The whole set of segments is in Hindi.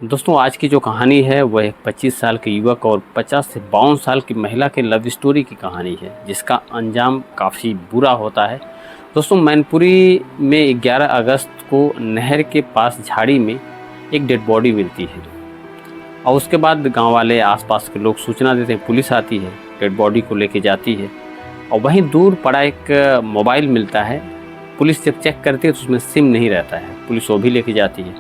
दोस्तों आज की जो कहानी है वह एक 25 साल के युवक और 50 से 52 साल की महिला के लव स्टोरी की कहानी है जिसका अंजाम काफ़ी बुरा होता है। दोस्तों मैनपुरी में 11 अगस्त को नहर के पास झाड़ी में एक डेड बॉडी मिलती है और उसके बाद गांव वाले आसपास के लोग सूचना देते हैं, पुलिस आती है, डेड बॉडी को लेके जाती है और वहीं दूर पड़ा एक मोबाइल मिलता है। पुलिस जब चेक करती है तो उसमें सिम नहीं रहता है, पुलिस वो भी लेके जाती है।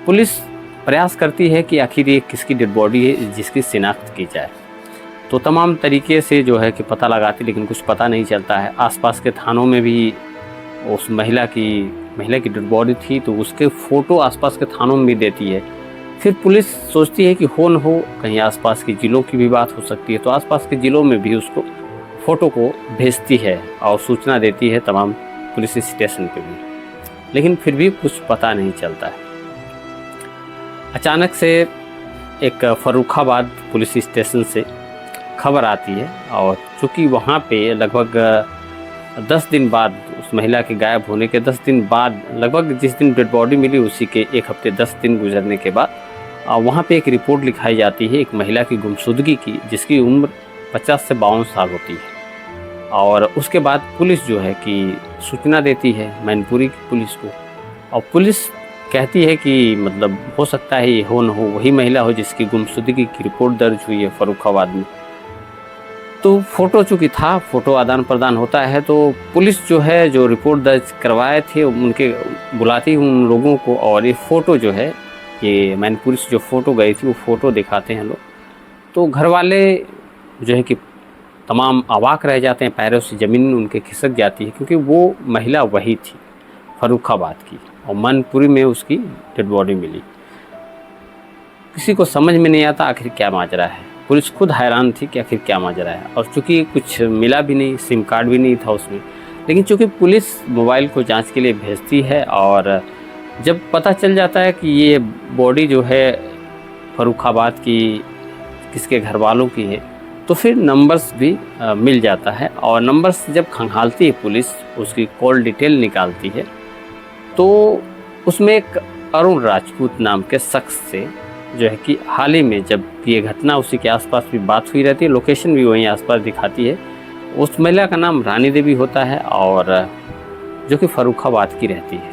पुलिस प्रयास करती है कि आखिर ये किसकी डेड बॉडी है जिसकी शिनाख्त की जाए, तो तमाम तरीके से जो है कि पता लगाती, लेकिन कुछ पता नहीं चलता है। आसपास के थानों में भी उस महिला की डेड बॉडी थी तो उसके फ़ोटो आसपास के थानों में भी देती है। फिर पुलिस सोचती है कि हो न हो कहीं आसपास के ज़िलों की भी बात हो सकती है, तो आसपास के ज़िलों में भी उसको फ़ोटो को भेजती है और सूचना देती है तमाम पुलिस स्टेशन पे भी, लेकिन फिर भी कुछ पता नहीं चलता है। अचानक से एक फर्रुखाबाद पुलिस स्टेशन से खबर आती है और चूँकि वहाँ पे लगभग 10 दिन बाद, उस महिला के गायब होने के 10 दिन बाद, लगभग जिस दिन डेड बॉडी मिली उसी के 1 हफ्ते 10 दिन गुजरने के बाद वहाँ पे एक रिपोर्ट लिखाई जाती है एक महिला की गुमशुदगी की जिसकी उम्र 50 से 52 साल होती है। और उसके बाद पुलिस जो है कि सूचना देती है मैनपुरी की पुलिस को, और पुलिस कहती है कि मतलब हो सकता है ये हो न हो वही महिला हो जिसकी गुमशुदगी की रिपोर्ट दर्ज हुई है फर्रुखाबाद में। तो फ़ोटो चूँकि था, फ़ोटो आदान प्रदान होता है, तो पुलिस जो है जो रिपोर्ट दर्ज करवाए थे उनके बुलाती उन लोगों को, और ये फ़ोटो जो है ये मैनपुरी से जो फ़ोटो गई थी वो फ़ोटो दिखाते हैं लोग। तो घर वाले जो है कि तमाम अवाक रह जाते हैं, पैरों से ज़मीन उनके खिसक जाती है, क्योंकि वो महिला वही थी फर्रुखाबाद की और मैनपुरी में उसकी डेड बॉडी मिली। किसी को समझ में नहीं आता आखिर क्या माजरा है। पुलिस खुद हैरान थी कि आखिर क्या माजरा है, और चूँकि कुछ मिला भी नहीं, सिम कार्ड भी नहीं था उसमें, लेकिन चूँकि पुलिस मोबाइल को जांच के लिए भेजती है और जब पता चल जाता है कि ये बॉडी जो है फर्रुखाबाद की किसके घर वालों की है, तो फिर नंबर्स भी मिल जाता है। और नंबर्स जब खंगालती है पुलिस, उसकी कॉल डिटेल निकालती है, तो उसमें एक अरुण राजपूत नाम के शख्स से जो है कि हाल ही में जब ये घटना उसी के आसपास भी बात हुई रहती है, लोकेशन भी वहीं आसपास दिखाती है। उस महिला का नाम रानी देवी होता है और जो कि फर्रुखाबाद की रहती है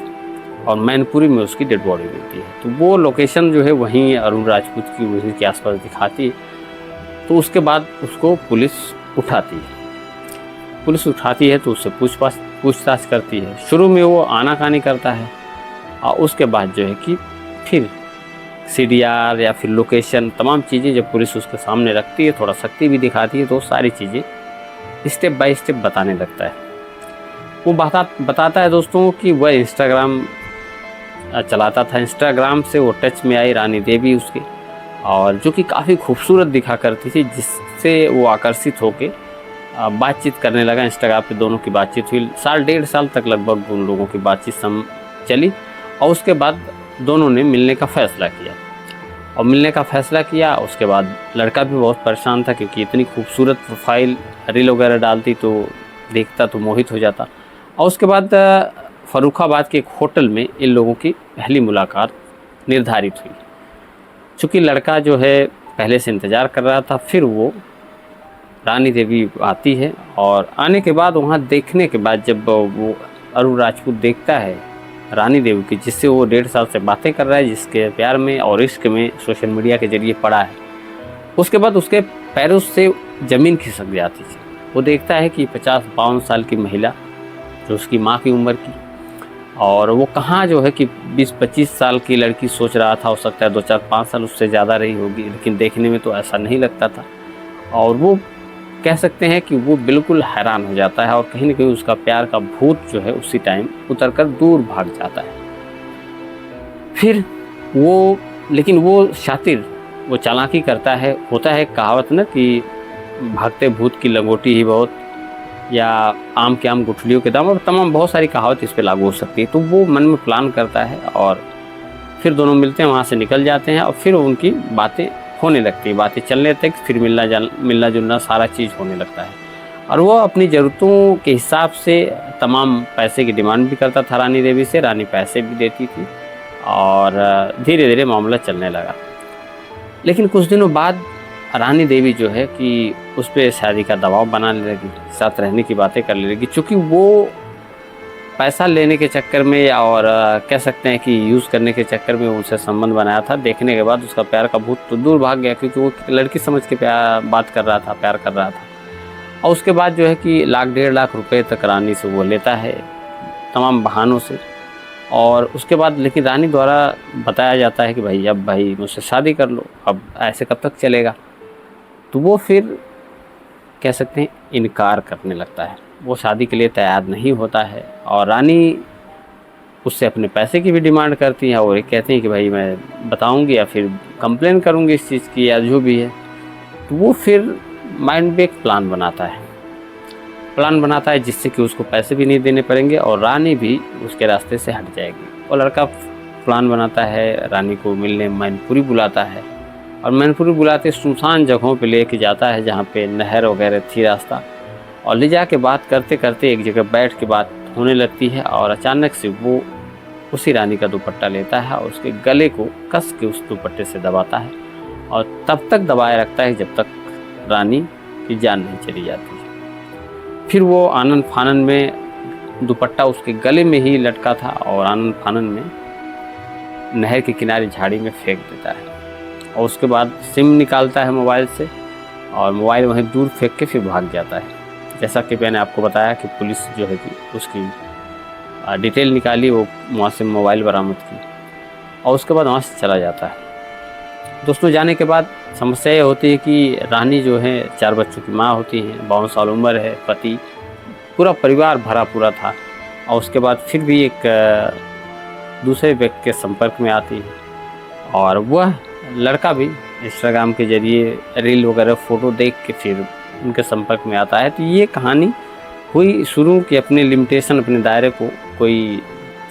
और मैनपुरी में उसकी डेड बॉडी मिलती है। तो वो लोकेशन जो है वहीं अरुण राजपूत की वहीं के आसपास दिखाती है। तो उसके बाद उसको पुलिस उठाती है तो उससे पूछताछ करती है। शुरू में वो आनाकानी करता है और उसके बाद जो है कि फिर CDR या फिर लोकेशन, तमाम चीज़ें जब पुलिस उसके सामने रखती है, थोड़ा सख्ती भी दिखाती है, तो सारी चीज़ें स्टेप बाय स्टेप बताने लगता है। वो बताता है दोस्तों कि वह इंस्टाग्राम चलाता था, इंस्टाग्राम से वो टच में आई रानी देवी उसके, और जो कि काफ़ी खूबसूरत दिखा करती थी, जिससे वो आकर्षित होकर बातचीत करने लगा। इंस्टाग्राम पे दोनों की बातचीत हुई, 1.5 साल तक लगभग उन लोगों की बातचीत चली, और उसके बाद दोनों ने मिलने का फ़ैसला किया। उसके बाद लड़का भी बहुत परेशान था, क्योंकि इतनी खूबसूरत प्रोफाइल रील वगैरह डालती तो देखता तो मोहित हो जाता। और उसके बाद फर्रुखाबाद के एक होटल में इन लोगों की पहली मुलाकात निर्धारित हुई। चूँकि लड़का जो है पहले से इंतज़ार कर रहा था, फिर वो रानी देवी आती है, और आने के बाद वहाँ देखने के बाद जब वो अरुण राजपूत देखता है रानी देवी की, जिससे वो 1.5 साल से बातें कर रहा है, जिसके प्यार में और इश्क में सोशल मीडिया के जरिए पड़ा है, उसके बाद उसके पैरों से ज़मीन खिसक जाती थी। वो देखता है कि 50-52 साल की महिला जो उसकी माँ की उम्र की, और वो कहाँ जो है कि 20-25 साल की लड़की सोच रहा था, हो सकता है 2-4-5 साल उससे ज़्यादा रही होगी, लेकिन देखने में तो ऐसा नहीं लगता था। और वो कह सकते हैं कि वो बिल्कुल हैरान हो जाता है, और कहीं ना कहीं उसका प्यार का भूत जो है उसी टाइम उतरकर दूर भाग जाता है। फिर लेकिन वो शातिर, वो चालाकी करता है। होता है कहावत ना कि भागते भूत की लंगोटी ही बहुत, या आम के आम गुठलियों के दाम, और तमाम बहुत सारी कहावत इस पे लागू हो सकती है। तो वो मन में प्लान करता है और फिर दोनों मिलते हैं, वहाँ से निकल जाते हैं, और फिर उनकी बातें होने लगती है, बातें चलने तक, फिर मिलना जुलना सारा चीज़ होने लगता है। और वो अपनी ज़रूरतों के हिसाब से तमाम पैसे की डिमांड भी करता था रानी देवी से, रानी पैसे भी देती थी, और धीरे धीरे मामला चलने लगा। लेकिन कुछ दिनों बाद रानी देवी जो है कि उस पर शादी का दबाव बनाने लगी, साथ रहने की बातें करने लगी। चूँकि वो पैसा लेने के चक्कर में और कह सकते हैं कि यूज़ करने के चक्कर में उनसे संबंध बनाया था। देखने के बाद उसका प्यार का भूत तो दूर भाग गया, क्योंकि वो लड़की समझ के बात कर रहा था, प्यार कर रहा था। और उसके बाद जो है कि लाख 1.5 लाख रुपए तक रानी से वो लेता है तमाम बहानों से। और उसके बाद लेकिन रानी द्वारा बताया जाता है कि भाई अब भाई मुझसे शादी कर लो, अब ऐसे कब तक चलेगा। तो वो फिर कह सकते हैं इनकार करने लगता है, वो शादी के लिए तैयार नहीं होता है। और रानी उससे अपने पैसे की भी डिमांड करती है और ये कहते हैं कि भाई मैं बताऊंगी या फिर कंप्लेन करूंगी इस चीज़ की या जो भी है। तो वो फिर माइंड में एक प्लान बनाता है जिससे कि उसको पैसे भी नहीं देने पड़ेंगे और रानी भी उसके रास्ते से हट जाएगी। और लड़का प्लान बनाता है, रानी को मिलने मैनपुरी बुलाता है और मैनपुरी बुलाते सुनसान जगहों पे लेके जाता है जहाँ पे नहर वगैरह थी रास्ता। और ले जा के बात करते करते एक जगह बैठ के बात होने लगती है और अचानक से वो उसी रानी का दुपट्टा लेता है और उसके गले को कस के उस दुपट्टे से दबाता है और तब तक दबाए रखता है जब तक रानी की जान नहीं चली जाती है। फिर वो आनन फानन में दुपट्टा उसके गले में ही लटका था और आनन फानन में नहर के किनारे झाड़ी में फेंक देता है। और उसके बाद सिम निकालता है मोबाइल से और मोबाइल वहीं दूर फेंक के फिर भाग जाता है। जैसा कि मैंने आपको बताया कि पुलिस जो है कि उसकी डिटेल निकाली, वो वहाँ से मोबाइल बरामद की और उसके बाद वहाँ से चला जाता है। दोस्तों, जाने के बाद समस्या ये होती है कि रानी जो है 4 बच्चों की माँ होती हैं, 52 साल उम्र है, पति, पूरा परिवार भरा पूरा था। और उसके बाद फिर भी एक दूसरे व्यक्ति के संपर्क में आती है और वह लड़का भी इंस्टाग्राम के जरिए रील वगैरह फ़ोटो देख के फिर उनके संपर्क में आता है। तो ये कहानी हुई शुरू कि अपने लिमिटेशन, अपने दायरे को कोई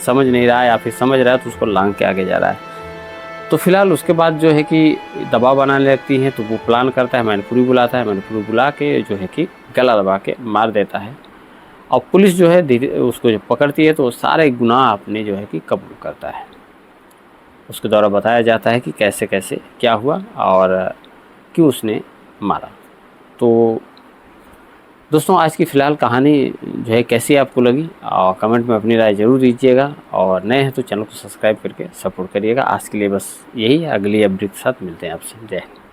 समझ नहीं रहा है या फिर समझ रहा है तो उसको लांघ के आगे जा रहा है। तो फिलहाल उसके बाद जो है कि दबाव बनाने लगती हैं तो वो प्लान करता है, मैनपुरी बुलाता है, मैनपुरी बुला के जो है कि गला दबा के मार देता है। और पुलिस जो है धीरे उसको जब पकड़ती है तो वो सारे गुनाह अपने जो है कि कबूल करता है। उसके द्वारा बताया जाता है कि कैसे कैसे क्या हुआ और क्यों उसने मारा। तो दोस्तों, आज की फ़िलहाल कहानी जो है कैसी आपको लगी और कमेंट में अपनी राय ज़रूर दीजिएगा और नए हैं तो चैनल को सब्सक्राइब करके सपोर्ट करिएगा। आज के लिए बस यही, अगली अपडेट के साथ मिलते हैं आपसे। जय हिंद।